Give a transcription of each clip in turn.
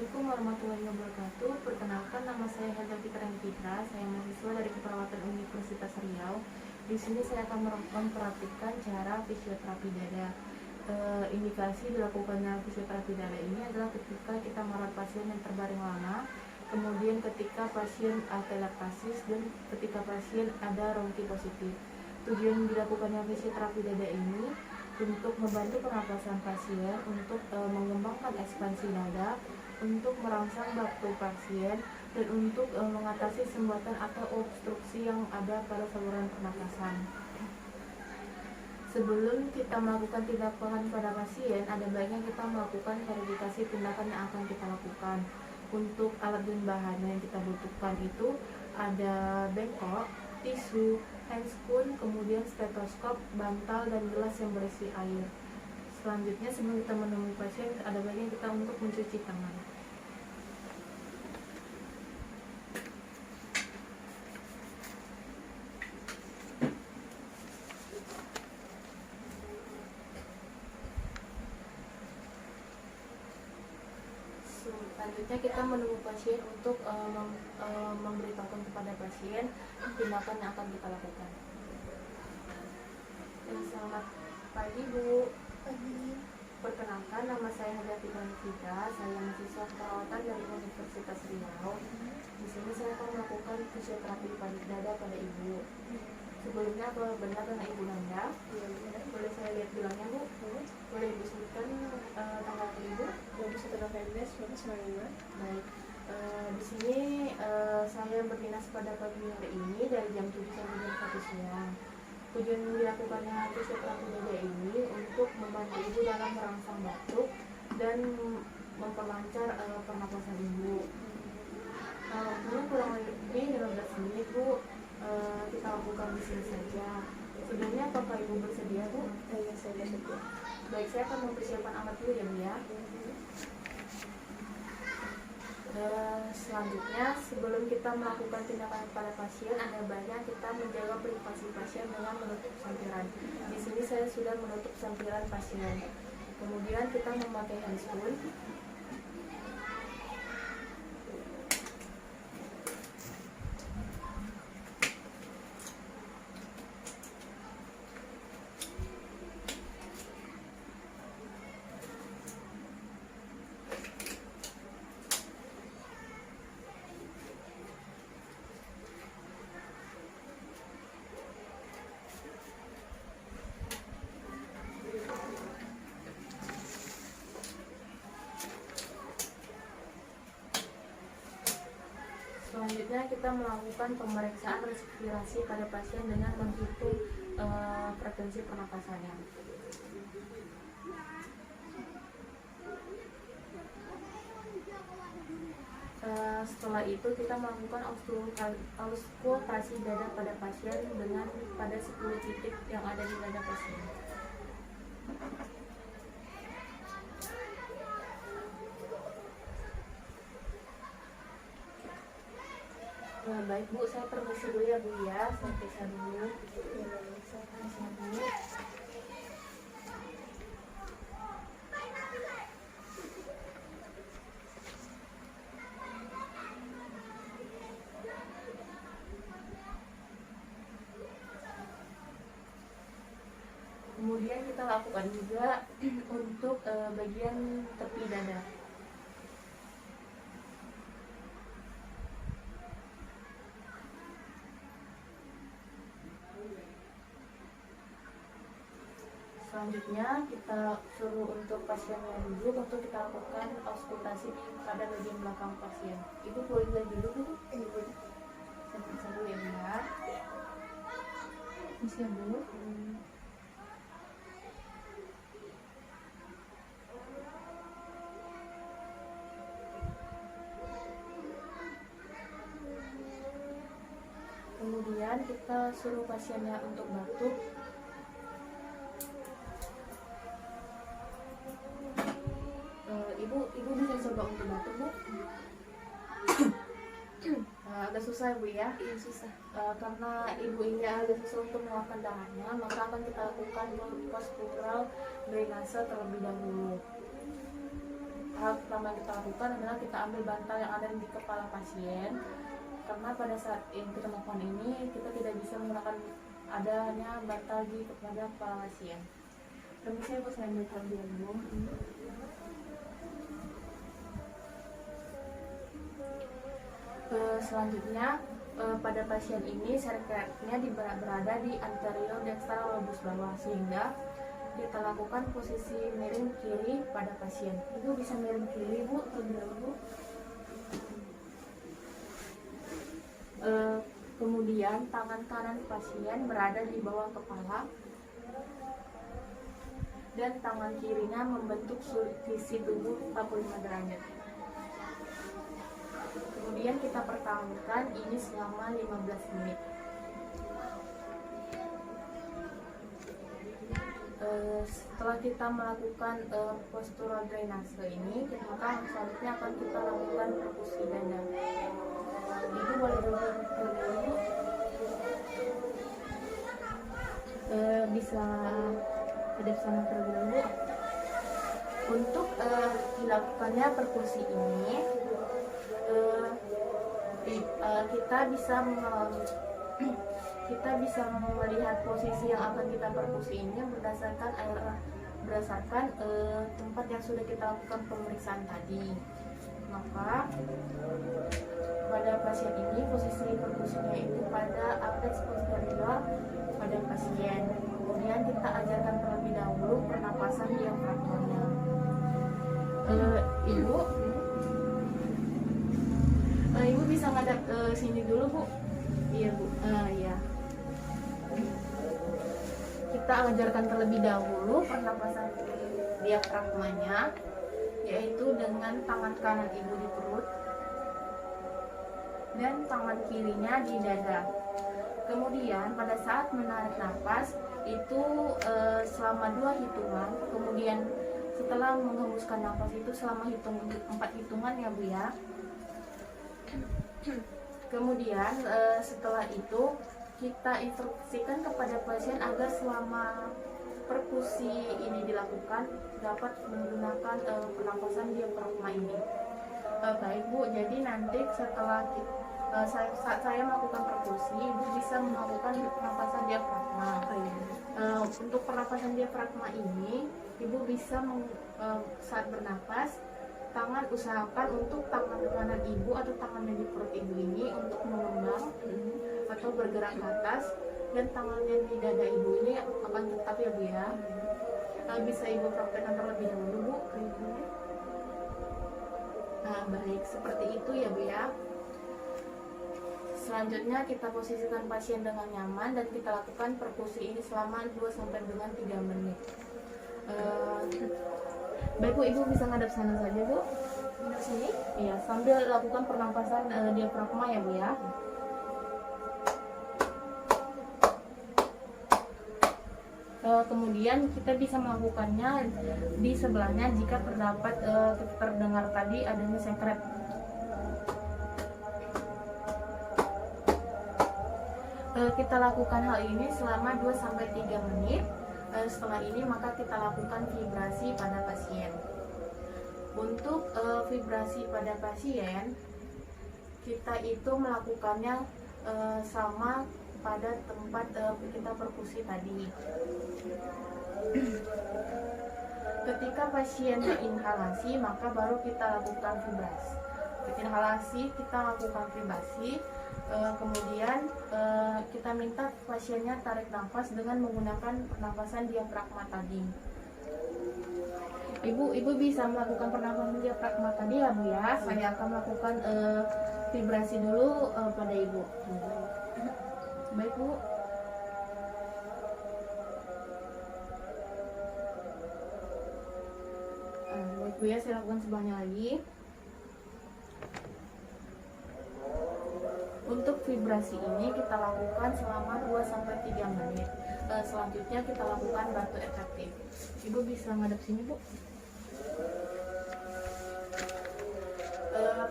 Assalamualaikum warahmatullahi wabarakatuh. Perkenalkan, nama saya Helda Fitra, saya mahasiswa dari Keperawatan Universitas Riau. Di sini saya akan memperhatikan cara fisioterapi dada. Indikasi dilakukannya fisioterapi dada ini adalah ketika kita merawat pasien yang terbaring lama, kemudian ketika pasien atelektasis, dan ketika pasien ada rongki positif. Tujuan dilakukannya fisioterapi dada ini untuk membantu pernapasan pasien, untuk mengembangkan ekspansi dada, untuk merangsang batuk pasien, dan untuk mengatasi sumbatan atau obstruksi yang ada pada saluran pernapasan. Sebelum kita melakukan tindakan pada pasien, ada baiknya kita melakukan verifikasi tindakan yang akan kita lakukan. Untuk alat dan bahan yang kita butuhkan itu ada bengkok, tisu, handscoon, kemudian stetoskop, bantal, dan gelas yang berisi air. Selanjutnya, sebelum kita menemui pasien, ada baiknya kita untuk mencuci tangan. Selanjutnya kita menemui pasien untuk memberitahukan kepada pasien tindakan yang akan kita lakukan. Selamat pagi, Bu. Pagi. Perkenalkan, nama saya Helda Fitra, saya mahasiswa keperawatan dari Universitas Riau. Di sini saya akan melakukan fisioterapi dada pada Ibu. Sebelumnya, apa benar dengan Ibu Nanda? Iya, benar. Boleh saya lihat bilangnya, Bu? Boleh Ibu sebutkan tanggal Ibu? 21 November 1995. Baik. Di sini saya berdinas pada pagi hari ini dari jam 7 sampai jam 1 siang. Tujuan dilakukannya fisioterapi dada ini untuk membantu Ibu dalam merangsang batuk dan memperlancar pernapasan Ibu. Waktunya kurang lebih 15 menit, Bu. Kita lakukan di sini saja. Sebelumnya, apakah Ibu bersedia, Bu? Iya, saya bersedia. Baik, saya akan mempersiapkan alat dulu ya, Bu ya. Selanjutnya, sebelum kita melakukan tindakan pada pasien, ada baiknya kita menjaga privasi pasien dengan menutup sampiran. Di sini saya sudah menutup sampiran pasien. Kemudian kita memakai handscoon. Selanjutnya kita melakukan pemeriksaan respirasi pada pasien dengan menghitung frekuensi pernapasannya. Setelah itu kita melakukan auskultasi dada pada pasien dengan pada 10 titik yang ada di dada pasien. Baik, Bu, saya permisi dulu ya, Bu ya. Saya periksa dulu. Saya periksa dulu. Kemudian kita lakukan juga untuk bagian tepi dada. Selanjutnya kita suruh untuk pasiennya duduk untuk kita lakukan auskultasi pada bagian belakang pasien. Ibu boleh duduk dulu? Ibu. Saya periksa dulu ya, Bu ya. Bisa, Bu. Kemudian kita suruh pasiennya untuk batuk. Ibu bisa coba untuk batuk, Bu. Agak susah ya, Bu ya. Iya, susah. Karena ibu ini agak susah untuk mengeluarkan darahnya, maka akan kita lakukan postural drainase terlebih dahulu. hal pertama yang kita lakukan adalah kita ambil bantal yang ada di kepala pasien, karena pada saat yang kita melakukan ini kita tidak bisa menggunakan adanya bantal di kepada kepala pasien. Permisi Bu, saya ambil terlebih dahulu. Selanjutnya pada pasien ini serepnya berada di anterior dextral lobus bawah, sehingga kita lakukan posisi miring kiri pada pasien. Ibu bisa miring kiri Bu, terlebih dahulu. Kemudian tangan kanan pasien berada di bawah kepala dan tangan kirinya membentuk sisi tubuh 45 derajat. Kemudian kita pertahankan ini selama 15 menit. Setelah kita melakukan postural drainase ini, maka selanjutnya akan kita lakukan perkusi dada. Ibu boleh dulu, bisa hadap sana terlebih dahulu. Untuk dilakukannya perkusi ini, kita bisa melihat posisi yang akan kita perkusi ini berdasarkan tempat yang sudah kita lakukan pemeriksaan tadi. Maka pada pasien ini posisi perkusinya itu pada apex posterior pada pasien. Kemudian kita ajarkan terlebih dahulu pernapasan diafragmanya. Ibu bisa ngadap sini dulu Bu. Iya Bu. Iya. Kita ajarkan terlebih dahulu pernapasan diafragmanya, yaitu dengan tangan kanan Ibu di perut dan tangan kirinya di dada. Kemudian pada saat menarik nafas itu selama 2 hitungan, kemudian setelah menghembuskan nafas itu selama 4 hitungan ya Bu ya. Kemudian setelah itu kita instruksikan kepada pasien agar selama perkusi ini dilakukan dapat menggunakan pernapasan diafragma ini. Baik Bu, jadi nanti setelah saat saya melakukan perkusi, Ibu bisa melakukan pernapasan diafragma. Untuk pernapasan diafragma ini, Ibu bisa saat bernapas, tangan usahakan untuk tangan kanan Ibu atau tangan yang di perut Ibu ini untuk mengembang atau bergerak ke atas, dan tangannya di dada Ibu ini akan tetap ya Bu ya. Bisa Ibu praktekkan terlebih dahulu Bu. Nah, baik, seperti itu ya Bu ya. Selanjutnya kita posisikan pasien dengan nyaman dan kita lakukan perkusi ini selama 2-3 menit. Baik Bu, Ibu bisa ngadap sana saja Bu. Ngadap sini? Iya, sambil lakukan pernapasan diafragma ya Bu ya. Kemudian kita bisa melakukannya di sebelahnya jika terdengar tadi adanya sekret. Kita lakukan hal ini selama 2-3 menit. Setelah ini maka kita lakukan vibrasi pada pasien. Untuk vibrasi pada pasien, kita itu melakukannya sama pada tempat kita perkusi tadi. Ketika pasien inhalasi, maka baru kita lakukan vibrasi. Inhalasi kita lakukan vibrasi. Kemudian kita minta pasiennya tarik nafas dengan menggunakan pernapasan diafragma tadi. Ibu bisa melakukan pernapasan diafragma tadi ya Bu ya. Saya akan melakukan vibrasi dulu pada Ibu. Baik Bu. Baik Bu ya, saya lakukan sebelahnya lagi. Untuk vibrasi ini kita lakukan selama 2-3 menit. Selanjutnya kita lakukan batu efektif. Ibu bisa ngadep sini Bu.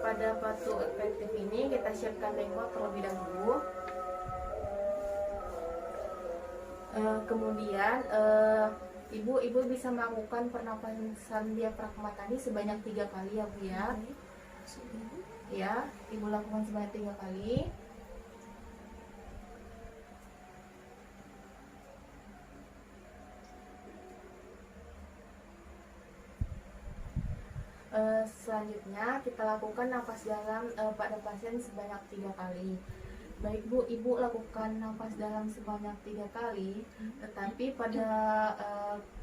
Pada batu efektif ini kita siapkan bengkok terlebih dahulu. Kemudian Ibu bisa melakukan pernapasan diafragma tadi sebanyak 3 kali ya Bu ya. Ya, Ibu lakukan sebanyak 3 kali. Selanjutnya kita lakukan napas dalam pada pasien sebanyak 3 kali. Baik Bu, Ibu lakukan napas dalam sebanyak 3 kali, tetapi pada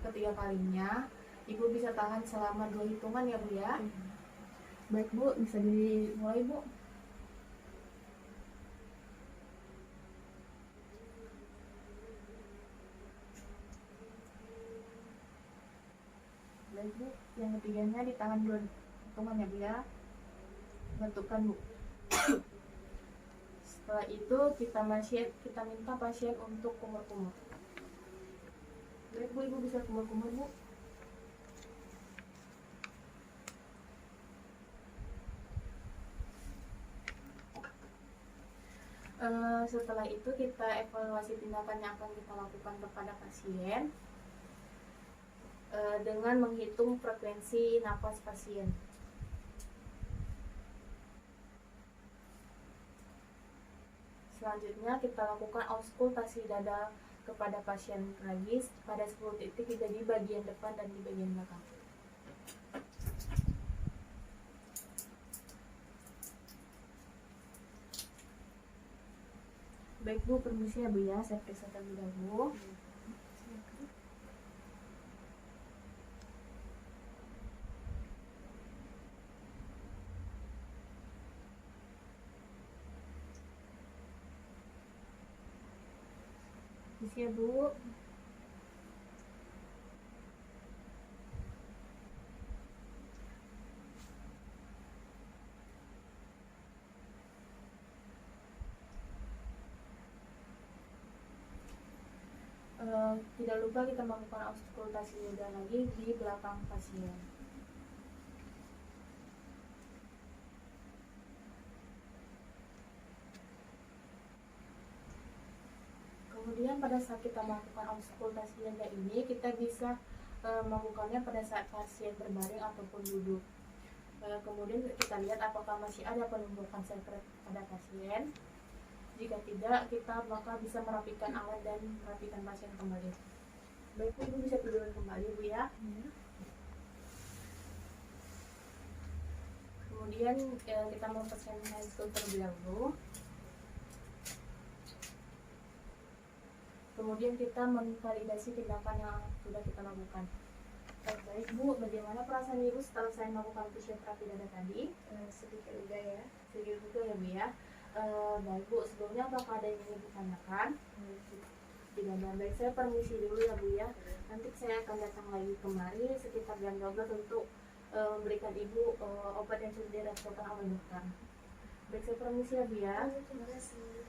ketiga kalinya Ibu bisa tahan selama 2 hitungan ya Bu ya. Baik Bu, bisa dimulai Bu. Baik Bu, yang ketiganya ditahan 2 hitungan ya Bu ya. Bentukkan Bu. Setelah itu kita minta pasien untuk kumur-kumur. Baik Bu, Ibu bisa kumur-kumur Bu. Setelah itu kita evaluasi tindakan yang akan kita lakukan kepada pasien dengan menghitung frekuensi napas pasien. Selanjutnya kita lakukan auskultasi dada kepada pasien tragis pada 10 titik di bagian depan dan di bagian belakang. Baik Bu, permisi ya Bu ya, saya periksa terlebih dahulu. Permisi ya Bu. Tidak lupa kita melakukan auskultasi dada lagi di belakang pasien. Kemudian pada saat kita melakukan auskultasi dada ini, kita bisa melakukannya pada saat pasien berbaring ataupun duduk. Kemudian kita lihat apakah masih ada penumbukan sekret pada pasien. Jika tidak, kita bakal bisa merapikan alat dan merapikan pasien kembali. Baik Bu, Ibu bisa tidur kembali Bu ya. Kemudian kita mempersiapkan handstand terlebih dahulu. Kemudian kita memvalidasi tindakan yang sudah kita lakukan. Baik Bu, bagaimana perasaan Ibu setelah saya melakukan fisioterapi dada tadi? Sedikit juga ya. Sedikit juga ya Bu ya. Baik Bu, sebelumnya apakah ada yang ingin ditanyakan? Tidak ada. Baik, saya permisi dulu ya Bu ya. Nanti saya akan datang lagi kemari sekitar jam 12 untuk memberikan Ibu obat yang sudah diresepkan oleh dokter. Baik, saya permisi ya Bu ya. Terima kasih.